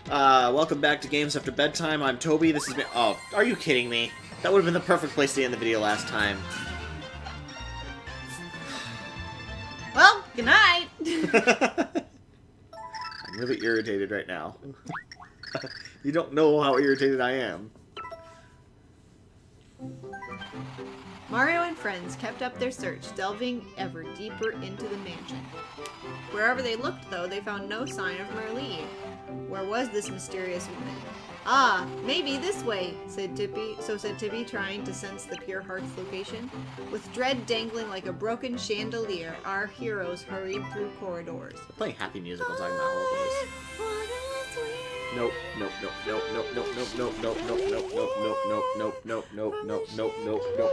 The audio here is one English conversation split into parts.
Welcome back to Games After Bedtime. I'm Toby. This is me. Oh, are you kidding me? That would have been the perfect place to end the video last time. Well, good night. I'm really irritated right now. You don't know how irritated I am. Mario and friends kept up their search, delving ever deeper into the mansion. Wherever they looked, though, they found no sign of Merlee. Where was this mysterious woman? Ah, maybe this way, said Tippy. So said Tippy, trying to sense the pure heart's location. With dread dangling like a broken chandelier, our heroes hurried through corridors. They're playing happy music while talking about horror Nope, nope, nope, nope, nope, nope, nope, nope, nope, nope, nope, nope, nope, nope, nope, nope, nope, nope, nope, nope.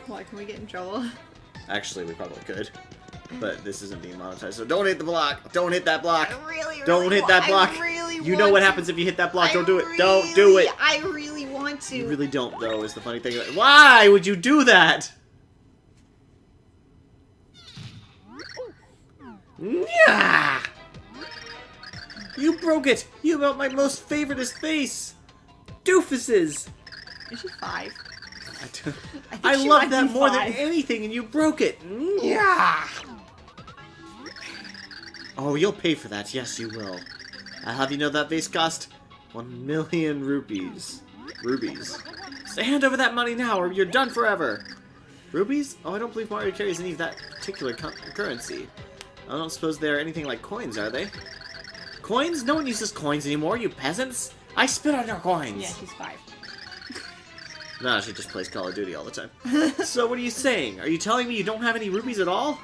Why, can we get in trouble? Actually, we probably could. But this isn't being monetized, so don't hit the block! Don't hit that block! Don't hit that block! You know what happens if you hit that block, don't do it! Don't do it! I really want to! You really don't, though, is the funny thing. Why would you do that? Yeah! You broke it! You about my most favoritist face! Doofuses! Is she 5? I love that more than anything, and you broke it! Yeah! Oh, you'll pay for that. Yes, you will. I'll have you know that vase cost 1,000,000 rupees. Rubies. So hand over that money now, or you're done forever! Rubies? Oh, I don't believe Mario carries any of that particular currency. I don't suppose they're anything like coins, are they? Coins? No one uses coins anymore, you peasants! I spit on your coins! Yeah, she's 5. No, she just plays Call of Duty all the time. So what are you saying? Are you telling me you don't have any rupees at all?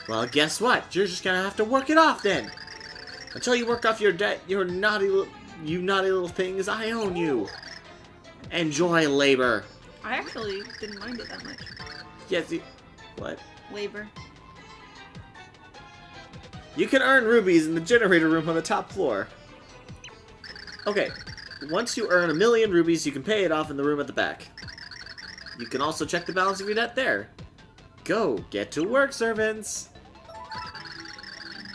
Well, guess what? You're just gonna have to work it off then. Until you work off your debt, you naughty little things, I own you. Enjoy labor. I actually didn't mind it that much. Yes, what? Labor. You can earn rubies in the generator room on the top floor. Okay. Once you earn 1,000,000 rubies, you can pay it off in the room at the back. You can also check the balance of your debt there. Go, get to work, servants!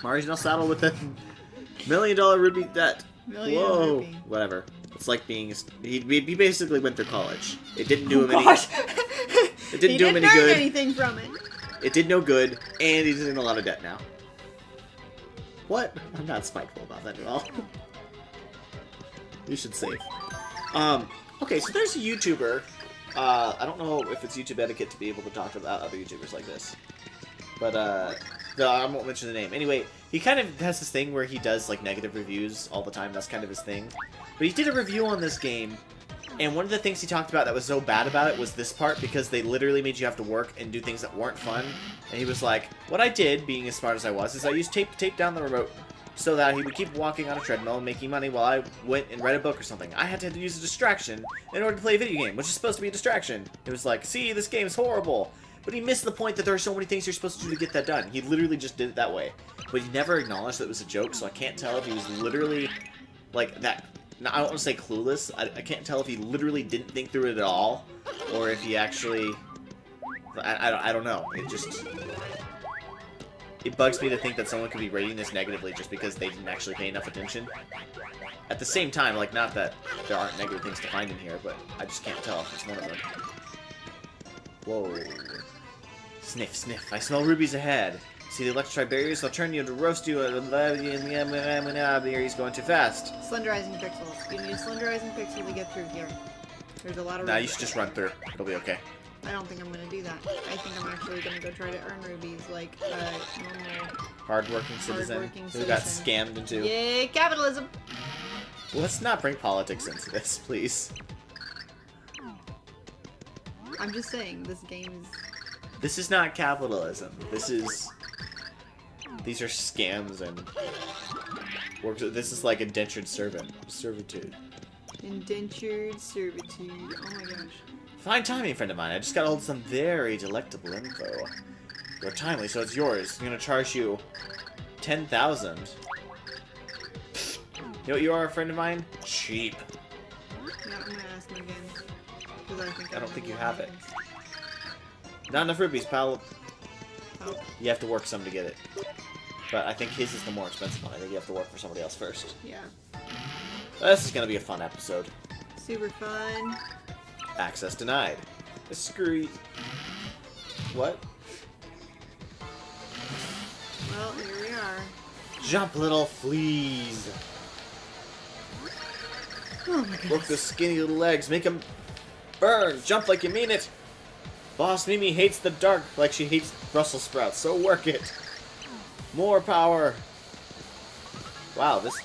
Mario's now saddled with a $1,000,000 rupee debt. Whoa, Rupee. whatever. It's like being he basically went through college. It didn't do him any. It didn't do him any good. He didn't earn anything from it. It did no good, and he's in a lot of debt now. What? I'm not spiteful about that at all. You should save. Okay, so there's a YouTuber. I don't know if it's YouTube etiquette to be able to talk about other YouTubers like this. But, I won't mention the name. Anyway, he kind of has this thing where he does, like, negative reviews all the time. That's kind of his thing. But he did a review on this game, and one of the things he talked about that was so bad about it was this part, because they literally made you have to work and do things that weren't fun. And he was like, what I did, being as smart as I was, is I used tape to tape down the remote so that he would keep walking on a treadmill and making money while I went and read a book or something. I had to use a distraction in order to play a video game, which is supposed to be a distraction. It was like, see, this game is horrible. But he missed the point that there are so many things you're supposed to do to get that done. He literally just did it that way. But he never acknowledged that it was a joke, so I can't tell if he was literally, like, that... I don't want to say clueless. I can't tell if he literally didn't think through it at all, or if he actually... I don't know. It just... It bugs me to think that someone could be rating this negatively just because they didn't actually pay enough attention. At the same time, like, not that there aren't negative things to find in here, but I just can't tell if it's one of them. Whoa. Sniff, sniff. I smell rubies ahead. See the electrified barriers? They'll turn you to roast you. He's going too fast. Slenderizing pixels. You need a slenderizing pixel to get through here. There's a lot of Nah, rubies. you should just run through. It'll be okay. I don't think I'm gonna do that. I think I'm actually gonna go try to earn rubies like a normal... Hardworking citizen who got scammed into... Yay, capitalism! Let's not bring politics into this, please. I'm just saying, this game is... This is not capitalism. This is... These are scams and... This is like indentured servitude. Indentured servitude. Oh my gosh. Fine timing, friend of mine. I just got hold of some very delectable info. You're timely, so it's yours. I'm gonna charge you 10,000. You know what you are, a friend of mine? Cheap. Yeah, I'm gonna ask him again. Because I don't think you have it. Not enough rupees, pal. Oh. You have to work some to get it. But I think his is the more expensive one. I think you have to work for somebody else first. Yeah. This is going to be a fun episode. Super fun. Access denied. Screw you. What? Well, here we are. Jump, little fleas. Oh my goodness. Work the skinny little legs. Make them burn. Jump like you mean it. Boss Mimi hates the dark like she hates Brussels sprouts, so work it. More power. Wow, this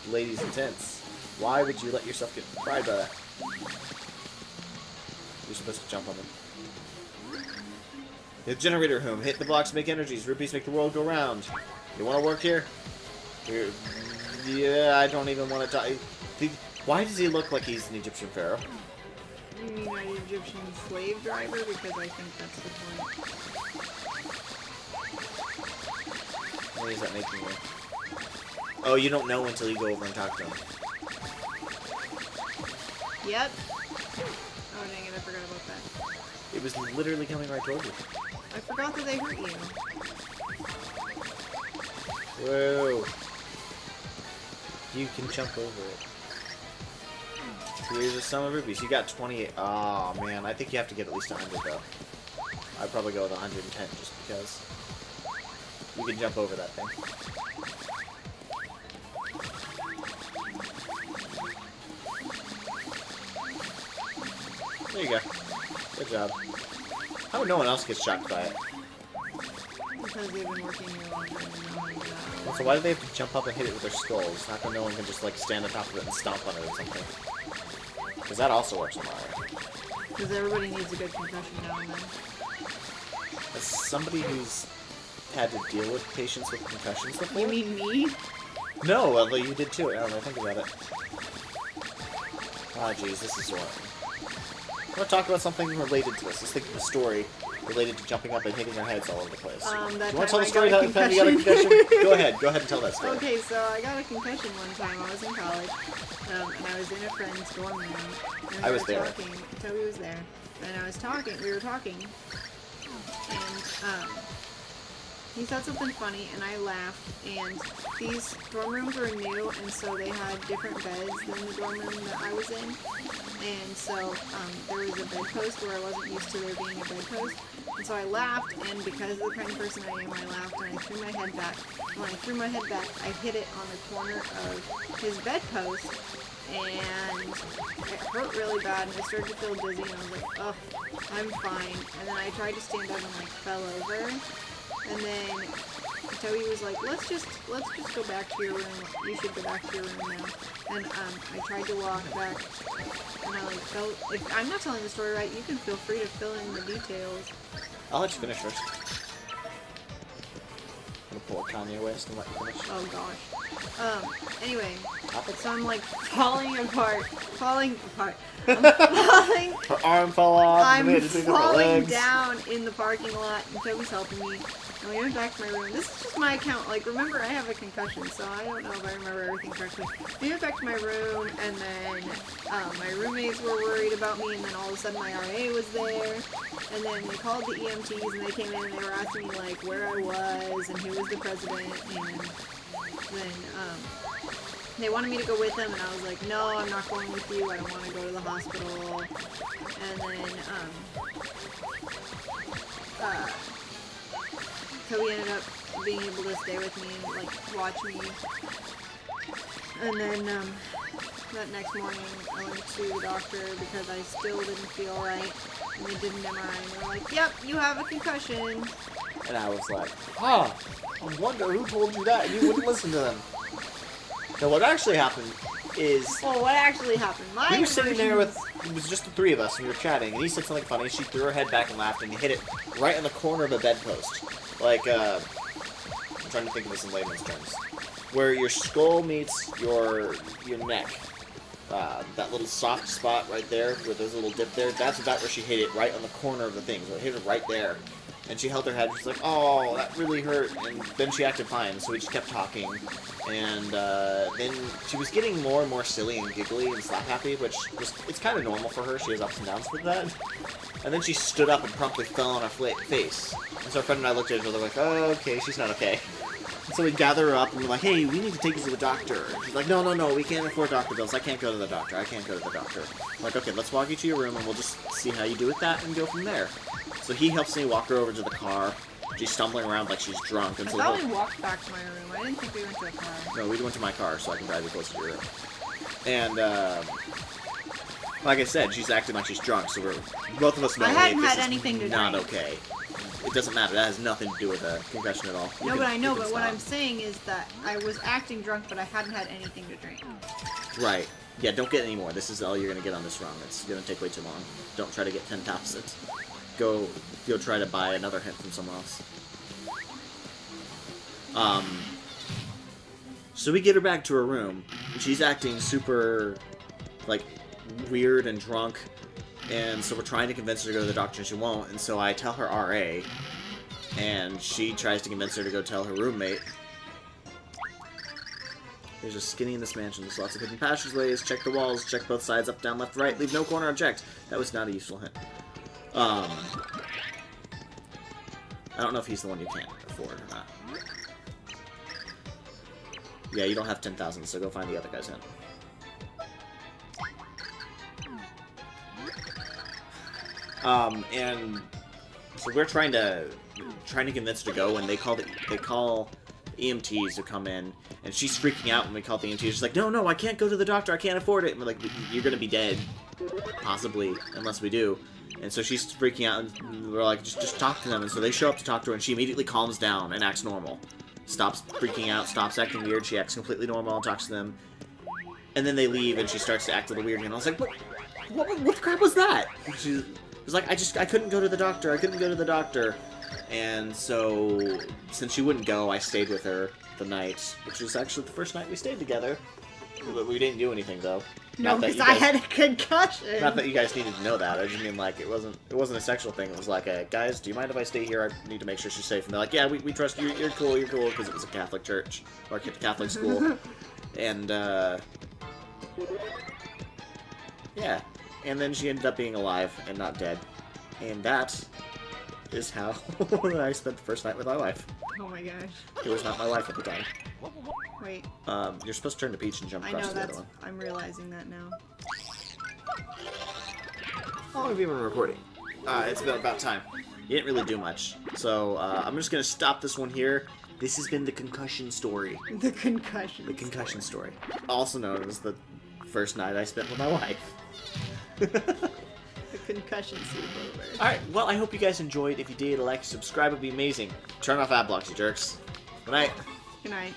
lady's intense. Why would you let yourself get fried by that? You're supposed to jump on them. The generator room. Hit the blocks to make energies. Rupees make the world go round. You want to work here? Yeah, I don't even want to die. Why does he look like he's an Egyptian pharaoh? You mean an Egyptian slave driver? Because I think that's the point. What is that making you? Oh, you don't know until you go over and talk to him. Yep. Oh dang it, I forgot about that. It was literally coming right towards you. I forgot that they hurt you. Whoa. You can jump over it. Here's a sum of rupees. You got 28. Oh man, I think you have to get at least 100 though. I'd probably go with 110 just because. You can jump over that thing. There you go. Good job. How would no one else get shocked by it? Because they've been working here longer and they know how to do that. Also, why do they have to jump up and hit it with their skulls? How come no one can just like stand on top of it and stomp on it or something? Because that also works on Mario. Because everybody needs a good concussion now and then. As somebody who's had to deal with patients with concussions before? You mean me? No, well, you did too. I don't know, think about it. Ah, jeez, this is what. I want to talk about something related to this. Let's think of a story related to jumping up and hitting our heads all over the place. That you want to time tell the I story got a about the time you got a concussion? Go ahead and tell that story. Okay, so I got a concussion one time. I was in college, and I was in a friend's dorm room. And I was there. Talking. Toby was there, and I was talking. We were talking, and he said something funny, and I laughed. And these dorm rooms were new, and so they had different beds than the dorm room that I was in. And so there was a bedpost where I wasn't used to there being a bedpost. And so I laughed, and because of the kind of person I am, I laughed, and I threw my head back. When I threw my head back, I hit it on the corner of his bedpost, and it hurt really bad, and I started to feel dizzy, and I was like, ugh, I'm fine. And then I tried to stand up and like fell over, and then Toby was like, let's just go back to your room. You should go back to your room now. And I tried to walk back, and I like felt. If I'm not telling the story right, you can feel free to fill in the details. I'll let you finish first. I'm gonna pull a Kanye West and let you finish. Oh gosh. Anyway, so I'm like falling apart. I'm falling. Her arm fell off. I'm we had to pick up her falling legs. down in the parking lot, and Toby's helping me. And we went back to my room. This is just my account. Like, remember, I have a concussion, so I don't know if I remember everything correctly. We went back to my room, and then my roommates were worried about me, and then all of a sudden my RA was there. And then they called the EMTs, and they came in, and they were asking me, like, where I was, and who was the president, and then they wanted me to go with them, and I was like, no, I'm not going with you. I don't want to go to the hospital. And then Toby ended up being able to stay with me and like watch me. And then that next morning I went to the doctor because I still didn't feel right. And they did an MRI and they were like, yep, you have a concussion. And I was like, I wonder who told you that, and you wouldn't listen to them. Now what actually happened is... Well, what actually happened? We were sitting there with... It was just the three of us, and we were chatting, and he said something funny, she threw her head back and laughed, and he hit it right in the corner of a bedpost. Like, I'm trying to think of this in layman's terms. Where your skull meets your neck. That little soft spot right there, where there's a little dip there, that's about where she hit it, right on the corner of the thing. So it hit it right there. And she held her head, she's like, oh, that really hurt. And then she acted fine, so we just kept talking. And then she was getting more and more silly and giggly and slap happy, which it's kind of normal for her. She has ups and downs with that. And then she stood up and promptly fell on her face. And so our friend and I looked at each other like, oh, okay, she's not okay. And So we gather her up and we're like, hey, we need to take you to the doctor. She's like, no, we can't afford doctor bills. I can't go to the doctor. I'm like, okay, let's walk you to your room and we'll just see how you do with that and go from there. So he helps me walk her over to the car. She's stumbling around like she's drunk. And I so thought we walked back to my room. I didn't think we went to the car. No, we went to my car so I can drive you closer to your room. And, like I said, she's acting like she's drunk, so we're both of us know I hadn't this had is anything to not drink. okay. It doesn't matter. That has nothing to do with a concussion at all. No, but I know. But what I'm saying is that I was acting drunk, but I hadn't had anything to drink. Right. Yeah, don't get any more. This is all you're going to get on this run. It's going to take way too long. Don't try to get 10,000. Go try to buy another hint from someone else. So we get her back to her room, and she's acting super, like, weird and drunk. And so we're trying to convince her to go to the doctor, and she won't. And so I tell her RA, and she tries to convince her to go tell her roommate. There's a skinny in this mansion. There's lots of hidden passageways. Check the walls. Check both sides, up, down, left, right. Leave no corner unchecked. That was not a useful hint. I don't know if he's the one you can't afford or not. Yeah, you don't have 10,000, so go find the other guy's hint. And so we're trying to convince her to go, and they call EMTs to come in, and she's freaking out when we call the EMTs. She's like, no, I can't go to the doctor, I can't afford it. And we're like, you're gonna be dead, possibly, unless we do. And so she's freaking out, and we're like, just talk to them. And so they show up to talk to her, and she immediately calms down and acts normal. Stops freaking out, stops acting weird, she acts completely normal and talks to them. And then they leave, and she starts to act a little weird, and I was like, what crap was that? And she was like, I couldn't go to the doctor, And so, since she wouldn't go, I stayed with her the night, which was actually the first night we stayed together. But we didn't do anything, though. No, because I had a concussion. Not that you guys needed to know that. I just mean, like, it wasn't a sexual thing. It was like, guys, do you mind if I stay here? I need to make sure she's safe. And they're like, yeah, we trust you. You're cool, because it was a Catholic church, or Catholic school. And, yeah. And then she ended up being alive and not dead. And that is how I spent the first night with my wife. Oh my gosh. It was not my wife at the time. Wait. You're supposed to turn to Peach and jump I across know to the other one. I'm realizing that now. How long have you been recording? It's been about time. You didn't really do much. So, I'm just gonna stop this one here. This has been the concussion story. The concussion. The concussion story. Also known as the first night I spent with my wife. The concussion sleepover. Alright, well, I hope you guys enjoyed. If you did, a like, subscribe would be amazing. Turn off ad blocks, you jerks. Good night. Good night.